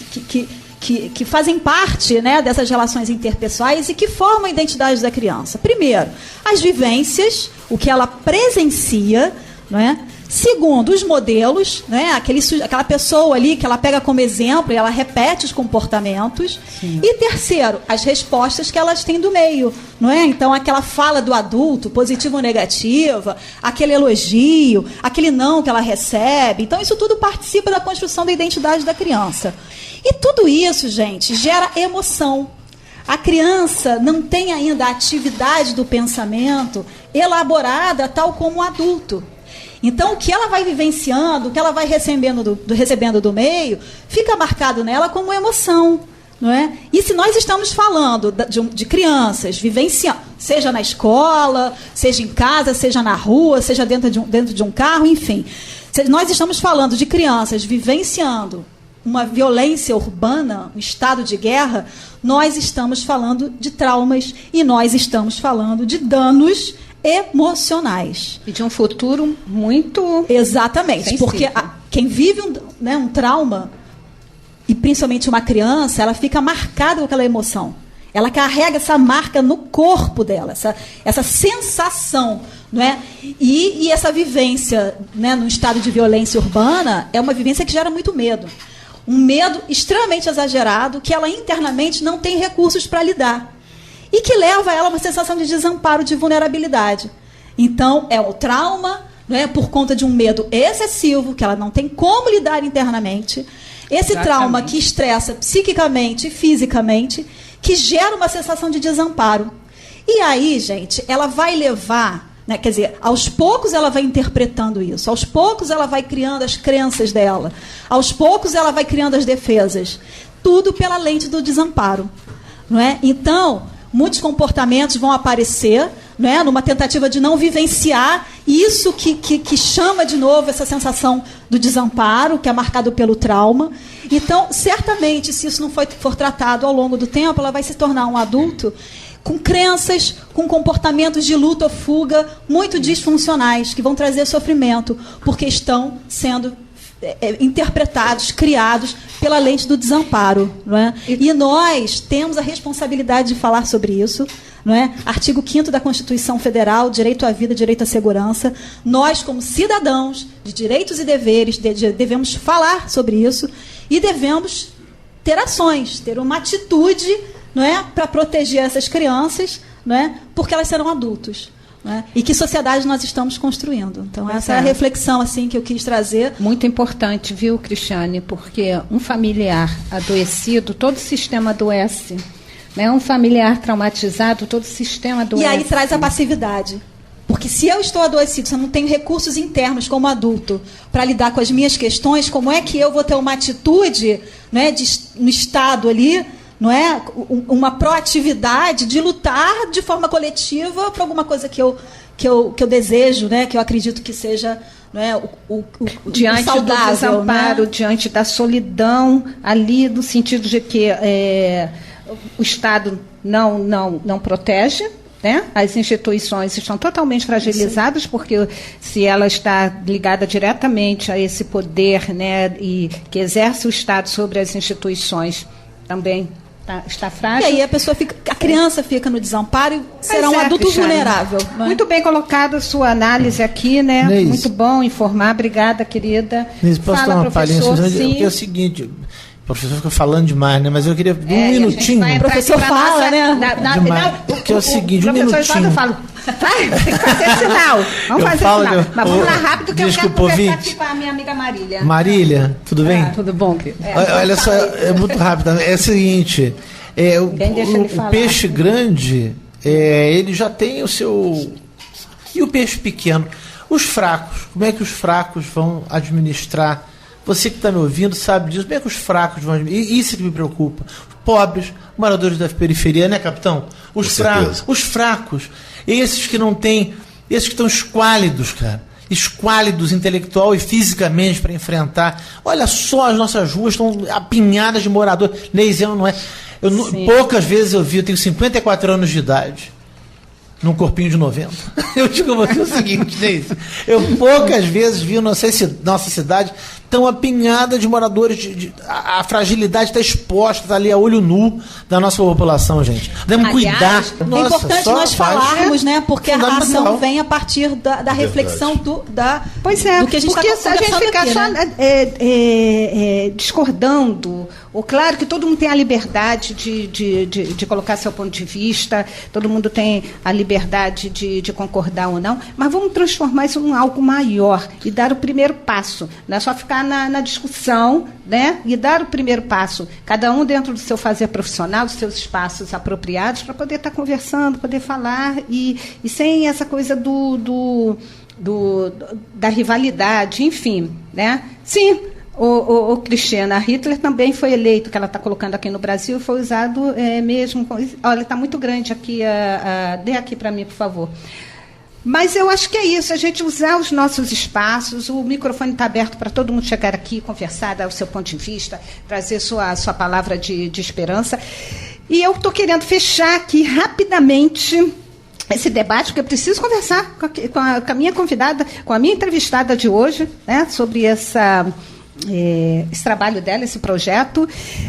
Que fazem parte, né, dessas relações interpessoais e que formam a identidade da criança. Primeiro, as vivências, o que ela presencia, não é? Segundo, os modelos, né? Aquela pessoa ali que ela pega como exemplo e ela repete os comportamentos. Sim. E terceiro, as respostas que elas têm do meio, não é? Então, aquela fala do adulto, positiva ou negativa, aquele elogio, aquele não que ela recebe. Então, isso tudo participa da construção da identidade da criança. E tudo isso, gente, gera emoção. A criança não tem ainda a atividade do pensamento elaborada tal como o adulto. Então, o que ela vai vivenciando, o que ela vai recebendo do meio, fica marcado nela como emoção, não é? E se nós estamos falando de crianças vivenciando, seja na escola, seja em casa, seja na rua, seja dentro de um carro, enfim. Se nós estamos falando de crianças vivenciando uma violência urbana, um estado de guerra, nós estamos falando de traumas e nós estamos falando de danos emocionais. E de um futuro muito... Exatamente, sensível. Porque quem vive um trauma, e principalmente uma criança, ela fica marcada com aquela emoção. Ela carrega essa marca no corpo dela, essa sensação, não é? E essa vivência, né, no estado de violência urbana é uma vivência que gera muito medo. Um medo extremamente exagerado que ela internamente não tem recursos para lidar. E que leva a ela uma sensação de desamparo, de vulnerabilidade. Então, é o trauma, né, por conta de um medo excessivo, que ela não tem como lidar internamente. Esse Exatamente. Trauma que estressa psiquicamente e fisicamente, que gera uma sensação de desamparo. E aí, gente, ela vai levar, né, quer dizer, aos poucos ela vai interpretando isso, aos poucos ela vai criando as crenças dela, aos poucos ela vai criando as defesas. Tudo pela lente do desamparo. Não é? Então, muitos comportamentos vão aparecer, né, numa tentativa de não vivenciar isso que chama de novo essa sensação do desamparo, que é marcado pelo trauma. Então, certamente, se isso não for tratado ao longo do tempo, ela vai se tornar um adulto com crenças, com comportamentos de luta ou fuga muito disfuncionais, que vão trazer sofrimento, porque estão sendo interpretados, criados pela lente do desamparo, não é? E nós temos a responsabilidade de falar sobre isso, não é? Artigo 5º da Constituição Federal, direito à vida, direito à segurança. Nós, como cidadãos de direitos e deveres, devemos falar sobre isso e devemos ter ações, ter uma atitude, não é, para proteger essas crianças, não é? Porque elas serão adultos. Né? E que sociedade nós estamos construindo. Então, essa é a reflexão assim, que eu quis trazer. Muito importante, viu, Cristiane? Porque um familiar adoecido, todo o sistema adoece. Né? Um familiar traumatizado, todo o sistema adoece. E aí traz a passividade. Porque se eu estou adoecido, se eu não tenho recursos internos como adulto para lidar com as minhas questões, como é que eu vou ter uma atitude, né, no estado ali, não é, uma proatividade de lutar de forma coletiva por alguma coisa que eu desejo, né, que eu acredito que seja, não é, diante saudável, do desamparo, né? diante da solidão, ali no sentido de que o Estado não protege, né? As instituições estão totalmente fragilizadas, porque se ela está ligada diretamente a esse poder, né, e que exerce o Estado sobre as instituições, também está frágil. E aí a criança fica no desamparo e será um adulto Cristiane, vulnerável. Né? Muito bem colocada a sua análise aqui, né? Neise. Muito bom informar. Obrigada, querida. Neise, posso dar uma palhinha? Sim. Porque é o seguinte, o professor fica falando demais, né? Mas eu queria um minutinho. O professor fala, né? Que é o seguinte, um minutinho. Eu falo, tem que fazer sinal. Vamos fazer sinal. Mas vamos lá rápido, que desculpa, eu quero conversar aqui com a minha amiga Marília. Marília, tudo bem? Tudo bom, querido? Olha só, é muito rápido. É o seguinte, o peixe grande, ele já tem o seu... E o peixe pequeno? Os fracos, como é que os fracos vão administrar? Você que está me ouvindo sabe disso. Como é que os fracos vão administrar? Isso que me preocupa. Pobres, moradores da periferia, né, capitão? Os fracos. Esses que não têm... Esses que estão esquálidos, cara. Esquálidos intelectual e fisicamente para enfrentar. Olha só, as nossas ruas estão apinhadas de moradores. Neise, não é... poucas vezes eu tenho 54 anos de idade, num corpinho de 90. Eu digo a você o seguinte, Neise, eu poucas vezes vi nossa cidade tão apinhada de moradores, a fragilidade está exposta, está ali a olho nu da nossa população, gente. Devemos cuidar. É importante nós falarmos, né? Porque a ação vem a partir da reflexão do que a gente está conversando. Se a gente ficar aqui, só né? discordando, ou claro que todo mundo tem a liberdade de colocar seu ponto de vista, todo mundo tem a liberdade de concordar ou não, mas vamos transformar isso em algo maior e dar o primeiro passo. Não é só ficar na discussão, né? E dar o primeiro passo, cada um dentro do seu fazer profissional, dos seus espaços apropriados, para poder estar conversando, poder falar, e sem essa coisa da rivalidade, enfim, né? Sim, o Cristina, Hitler também foi eleito, que ela está colocando aqui no Brasil, foi usado mesmo. Olha, está muito grande aqui, dê aqui para mim, por favor. Mas eu acho que é isso, a gente usar os nossos espaços, o microfone está aberto para todo mundo chegar aqui, conversar, dar o seu ponto de vista, trazer sua palavra de esperança. E eu estou querendo fechar aqui rapidamente esse debate, porque eu preciso conversar com a minha convidada, com a minha entrevistada de hoje, né, sobre esse trabalho dela, esse projeto.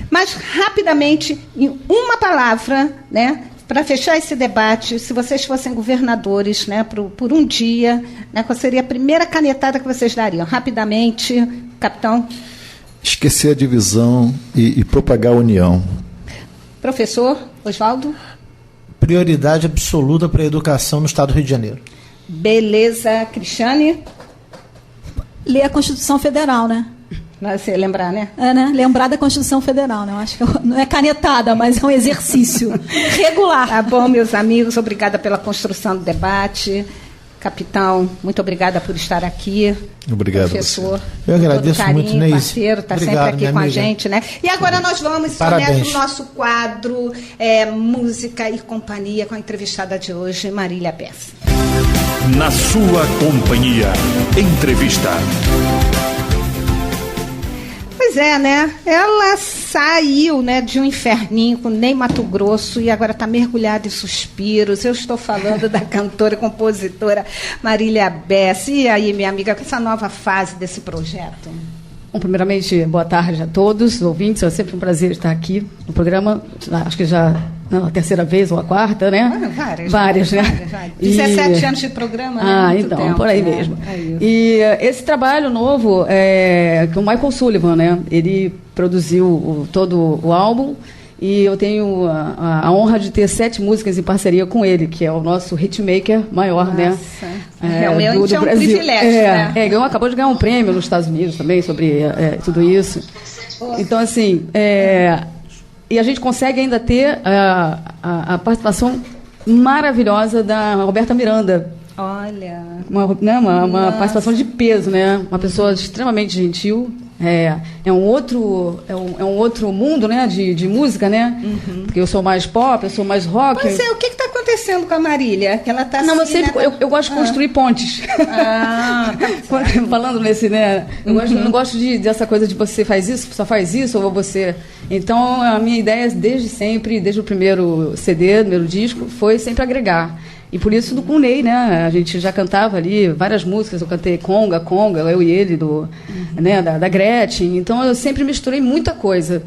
Mas, rapidamente, em uma palavra, né, para fechar esse debate, se vocês fossem governadores, né, por um dia, né, qual seria a primeira canetada que vocês dariam? Rapidamente, capitão. Esquecer a divisão e propagar a união. Professor Oswaldo. Prioridade absoluta para a educação no Estado do Rio de Janeiro. Beleza, Cristiane. Ler a Constituição Federal, né? Você lembrar, né? Né? Lembrar da Constituição Federal, né? Eu acho que não é canetada, mas é um exercício regular. Tá bom, meus amigos, obrigada pela construção do debate. Capitão, muito obrigada por estar aqui. Obrigado, professor. Você. Eu agradeço carinho, muito, Neise. Parceiro, está sempre aqui com a gente, né? E agora nós vamos somente o nosso quadro Música e Companhia com a entrevistada de hoje, Marília Bessa. Na sua companhia, entrevista. Pois é, né? Ela saiu, né, de um inferninho com Ney Matogrosso e agora está mergulhada em suspiros. Eu estou falando da cantora e compositora Marília Bessa. E aí, minha amiga, com essa nova fase desse projeto? Bom, primeiramente, boa tarde a todos os ouvintes. É sempre um prazer estar aqui no programa. Acho que já a terceira vez ou a quarta, né? Várias, né? Várias. 17 anos de programa, né? Então, tempo, por aí mesmo. É e esse trabalho novo é com o Michael Sullivan, né? Ele produziu todo o álbum e eu tenho a honra de ter 7 músicas em parceria com ele, que é o nosso hitmaker maior, né? Realmente é um privilégio, né? Acabou de ganhar um prêmio nos Estados Unidos também sobre tudo isso. Então, assim, e a gente consegue ainda ter a participação maravilhosa da Roberta Miranda. Olha. Uma participação de peso, né? Uma pessoa extremamente gentil, É um outro mundo, né, de música, né? Porque eu sou mais pop, eu sou mais rock. Pois é, o que está acontecendo com a Marília? Que ela tá não, assim, eu gosto de construir pontes. Falando nesse, né? Eu não gosto dessa coisa de você faz isso, só faz isso, ou você... Então, a minha ideia desde sempre, desde o primeiro CD, primeiro disco, foi sempre agregar. E por isso com o Ney, né? A gente já cantava ali várias músicas. Eu cantei Conga, eu e ele, né? da Gretchen. Então eu sempre misturei muita coisa.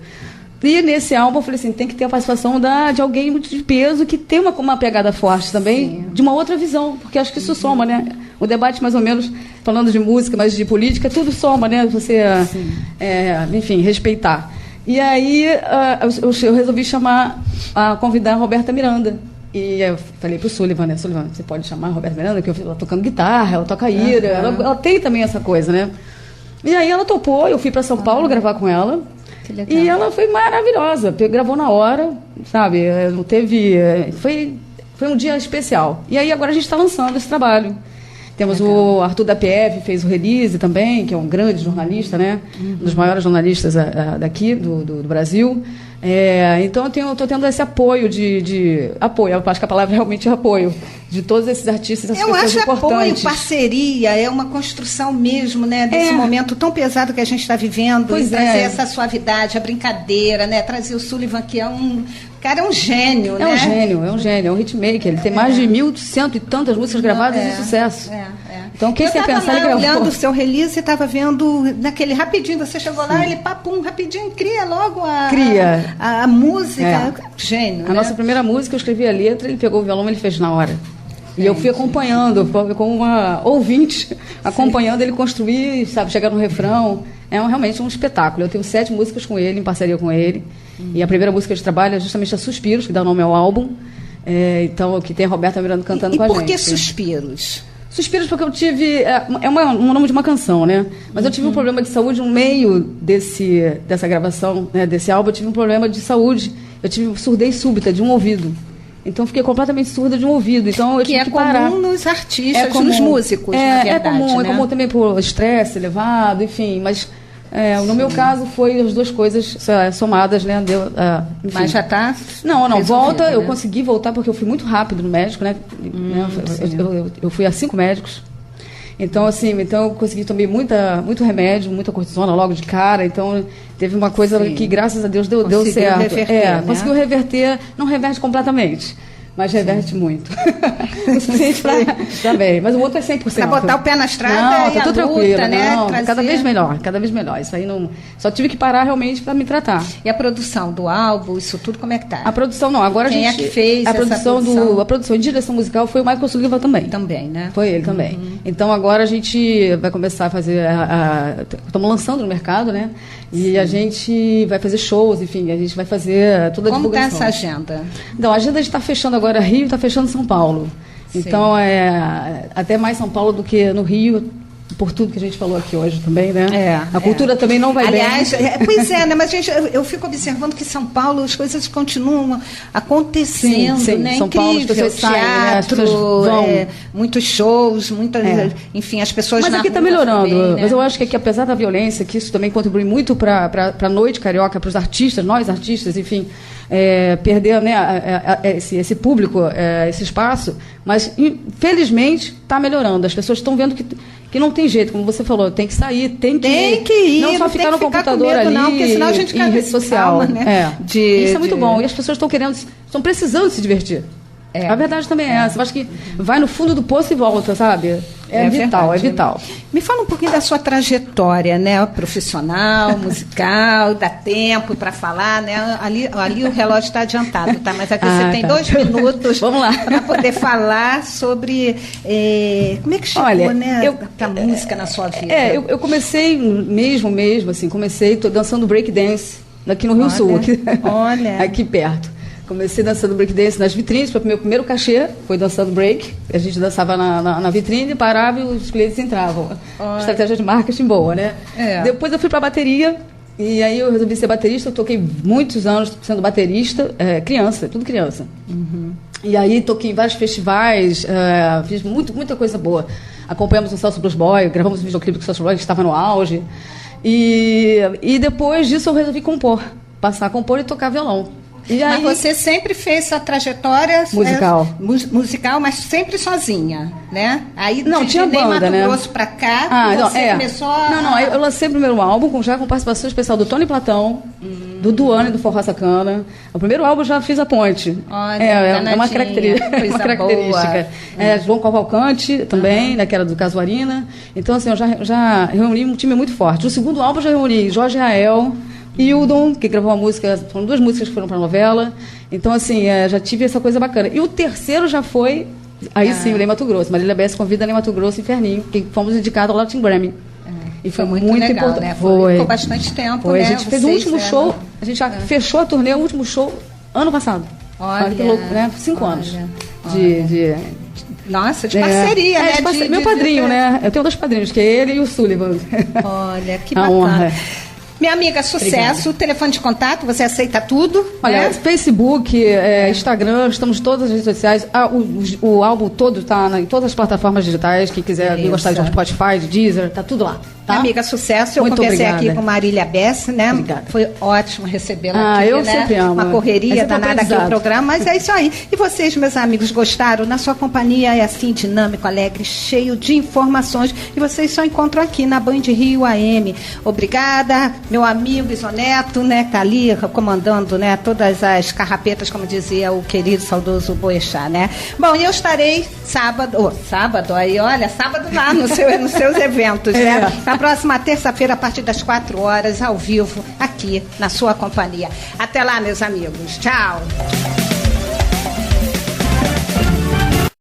E nesse álbum eu falei assim, tem que ter a participação de alguém muito de peso, que tem uma pegada forte também, de uma outra visão, porque acho que isso soma, né? O debate, mais ou menos, falando de música, mas de política, tudo soma, né? Você, enfim, respeitar. E aí eu resolvi convidar a Roberta Miranda. E eu falei pro Sullivan, né? Sullivan, você pode chamar a Roberta Miranda, que ela tocando guitarra, ela toca ira, ela tem também essa coisa, né? E aí ela topou, eu fui para São Paulo gravar com ela. E ela foi maravilhosa, gravou na hora, sabe? Não teve... Foi um dia especial. E aí agora a gente está lançando esse trabalho. Temos o Arthur da PF, fez o release também, que é um grande jornalista, né? Um dos maiores jornalistas daqui, do Brasil. Então eu estou tendo esse apoio apoio, eu acho que a palavra realmente é apoio, de todos esses artistas, essas pessoas importantes. Eu acho apoio, parceria, é uma construção mesmo, né, desse momento tão pesado que a gente está vivendo, trazer essa suavidade, a brincadeira, né, trazer o Sullivan, que é um gênio, né? É um gênio, é um hitmaker, ele tem mais de 1.100 e tantas músicas gravadas de sucesso. Então, quem você pensar, ele gravou. Eu estava olhando o seu release e estava vendo naquele rapidinho, você chegou lá, ele papum, rapidinho, cria logo a música. Gênio, A nossa primeira música, eu escrevi a letra, ele pegou o violão e ele fez na hora. E eu fui acompanhando, como uma ouvinte, acompanhando ele construir, sabe, chegar no refrão. É realmente um espetáculo. Eu tenho 7 músicas com ele, em parceria com ele. E a primeira música de trabalho é justamente a Suspiros, que dá nome ao álbum. Então, que tem a Roberta Miranda cantando com a gente. E por que Suspiros? Suspiros porque eu tive... um nome de uma canção, né? Mas eu tive um problema de saúde no meio dessa gravação, né, desse álbum. Eu tive um problema de saúde. Eu tive surdez súbita de um ouvido. Então, fiquei completamente surda de um ouvido. Então, eu tive que parar. Comum nos artistas, nos músicos, na verdade. É comum também por estresse elevado, enfim. Mas, no meu caso, foi as duas coisas somadas, né? Mas já está... Não, volta. Né? Eu consegui voltar porque eu fui muito rápido no médico, né? Eu fui a 5 médicos. Então, assim, eu consegui tomar muito remédio, muita cortisona logo de cara. Então, teve uma coisa que, graças a Deus, deu certo. Reverter, né? Conseguiu reverter, não reverte completamente, mas reverte muito. O suficiente também. Mas o outro é 100%. Para botar o pé na estrada tá tudo tranquilo, né? Cada vez melhor. Isso aí não... Só tive que parar realmente para me tratar. E a produção do álbum, isso tudo, como é que tá? A produção não, agora Quem a gente... é que fez a produção em direção musical foi o Michael Sullivan também. Também, né? Foi ele também. Então agora a gente vai começar a fazer... Estamos lançando no mercado, né? E a gente vai fazer shows, enfim, a gente vai fazer toda a divulgação. Como está essa agenda? Então, a agenda está fechando agora Rio, está fechando São Paulo. Sim. Então, até mais São Paulo do que no Rio, por tudo que a gente falou aqui hoje também, né? A cultura também não vai bem. Aliás, pois é, né? Mas eu fico observando que em São Paulo as coisas continuam acontecendo, sim. né? São Paulo, as pessoas saem, né? As pessoas vão. Muitos shows, enfim, as pessoas Mas na aqui está rua melhorando. também, né? Mas eu acho que aqui, apesar da violência, que isso também contribui muito para a noite carioca, para os artistas, nós artistas, enfim, perder, né, esse público, esse espaço, mas infelizmente está melhorando. As pessoas estão vendo que não tem jeito, como você falou, tem que sair, tem que ir, não só ficar no computador ali, não, porque senão a gente em rede social. Calma, né? Isso é muito bom. E as pessoas estão precisando se divertir. A verdade também é essa. Eu acho que vai no fundo do poço e volta, sabe? É vital, verdade. É vital. Me fala um pouquinho da sua trajetória, né? Profissional, musical, dá tempo para falar, né? Ali o relógio está adiantado, tá? Mas aqui você tem 2 minutos para poder falar sobre como é que chegou, né? A música na sua vida. Eu comecei mesmo, assim, dançando breakdance aqui no Rio Sul, aqui perto. Comecei dançando breakdance nas vitrines, foi o meu primeiro cachê, foi dançando break. A gente dançava na vitrine, parava e os clientes entravam. Estratégia de marketing boa, né? Depois eu fui para a bateria, e aí eu resolvi ser baterista. Eu toquei muitos anos sendo baterista, criança, tudo criança. E aí toquei em vários festivais, fiz muita coisa boa. Acompanhamos o Celso Blues Boy, gravamos um videoclipe com o Celso Blues Boy, que estava no auge. E depois disso eu resolvi passar a compor e tocar violão. E aí, mas você sempre fez essa trajetória musical, musical, mas sempre sozinha, né? Aí não tinha banda, Mato Grosso pra cá, começou a... Não, eu lancei o primeiro álbum já com participação especial do Tony Platão, do Duane do Forró Sacana. O primeiro álbum eu já fiz a ponte. Olha, é uma característica. João Cavalcante também, né, que era do Casuarina. Então assim, eu já reuni um time muito forte. O segundo álbum eu já reuni Jorge Rael, Hildon, que gravou uma música, foram 2 músicas que foram para a novela. Então, assim, já tive essa coisa bacana. E o terceiro já foi, aí sim, o Ney Matogrosso. Marília Bess convida Ney Matogrosso e Inferninho, que fomos indicados ao Latin Grammy. E foi muito legal, importante. Né? Ficou bastante tempo, né? A gente fez o último show, a gente já fechou a turnê, o último show, ano passado. Olha, que louco, né? 5 anos. Nossa, de parceria, né? Meu padrinho, né? Eu tenho 2 padrinhos, que é ele e o Sullivan. Olha, que bacana. Honra. Minha amiga, sucesso. Obrigada. Telefone de contato, você aceita tudo? Olha, né? Facebook, Instagram, estamos em todas as redes sociais. O álbum todo está em todas as plataformas digitais. Quem quiser gostar de Spotify, de Deezer, tá tudo lá. Tá? Amiga, sucesso. Eu conversei aqui com Marília Bess, né? Obrigada. Foi ótimo recebê-la aqui, eu né? Sempre amo. Uma correria danada aqui o programa, mas é isso aí. E vocês, meus amigos, gostaram? Na sua companhia é assim, dinâmico, alegre, cheio de informações. E vocês só encontram aqui na Band Rio AM. Obrigada, meu amigo Isoneto, né? Que tá ali comandando, né? Todas as carrapetas, como dizia o querido saudoso Boechat, né? Bom, e eu estarei sábado aí, olha, sábado lá nos seus eventos, né? Na próxima terça-feira, a partir das 4 horas, ao vivo, aqui na sua companhia. Até lá, meus amigos. Tchau.